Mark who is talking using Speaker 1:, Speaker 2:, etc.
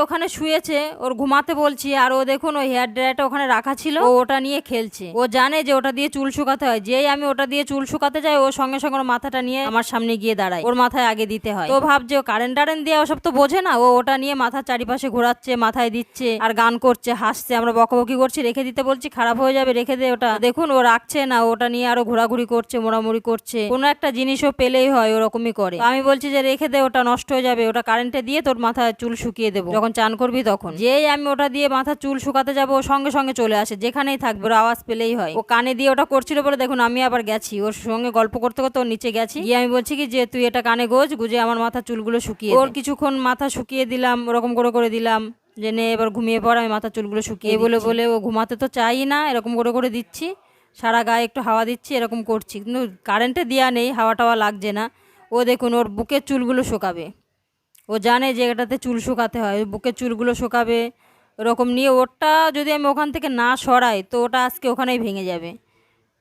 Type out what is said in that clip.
Speaker 1: ওখানে শুয়েছে, ওর ঘুমাতে বলছি, আর ও দেখুন ওই হেয়ার ড্রায়ারটা ওখানে রাখা ছিল, ও ওটা নিয়ে খেলছে। ও জানে যে ওটা দিয়ে চুল শুকাতে হয়। যেই আমি ওটা দিয়ে চুল শুকাতে যাই, ও সঙ্গে সঙ্গে ওর মাথাটা নিয়ে আমার সামনে গিয়ে দাঁড়ায়, ওর মাথায় আগে দিতে হয়। তো ভাবছে ও কারেন্ট টারেন্ট দিয়ে ওসব তো বোঝে না, ও ওটা নিয়ে মাথার চারিপাশে ঘোরাচ্ছে, মাথায় দিচ্ছে আর গান করছে, হাসছে। আমরা বকাবকি করছি, রেখে দিতে বলছি, খারাপ হয়ে যাবে, রেখে দে ওটা। দেখুন ও রাখছে না, ওটা নিয়ে আরো ঘোরাঘুরি করছে, মোড়ামুড়ি করছে। কোনো একটা জিনিসও পেলেই হয় ওরকমই করে। আমি বলছি যে রেখে দে, ওটা নষ্ট হয়ে যাবে, ওটা কারেন্টে দিয়ে তোর মাথায় চুল শুকিয়ে দেবো যখন চান করবি তখন। যেই আমি ওটা দিয়ে মাথার চুল শুকাতে যাবো, ও সঙ্গে সঙ্গে চলে আসে, যেখানেই থাকবে ওর আওয়াজ পেলেই হয়। ও কানে দিয়ে ওটা করছিল বলে দেখুন আমি আবার গেছি ওর সঙ্গে গল্প করতে করতে ওর নিচে গেছি, গিয়ে আমি বলছি কি যে তুই এটা কানে গুজে আমার মাথার চুলগুলো শুকিয়ে দে। ওর কিছুক্ষণ মাথা শুকিয়ে দিলাম, ওরকম করে করে দিলাম যে নে এবার ঘুমিয়ে পড়, আমি মাথার চুলগুলো শুকিয়ে বলে বলে ও ঘুমাতে তো চাই না, এরকম করে করে দিচ্ছি, সারা গায়ে একটু হাওয়া দিচ্ছি, এরকম করছি। কিন্তু কারেন্টে দেওয়া নেই, হাওয়া টাওয়া লাগছে না। ও দেখুন ওর বুকের চুলগুলো শোকাবে, ও জানে যে এটাতে চুল শুকাতে হয়, বুকের চুলগুলো শোকাবে। ওরকম নিয়ে ওটা যদি আমি ওখান থেকে না সরাই তো ওটা আজকে ওখানেই ভেঙে যাবে।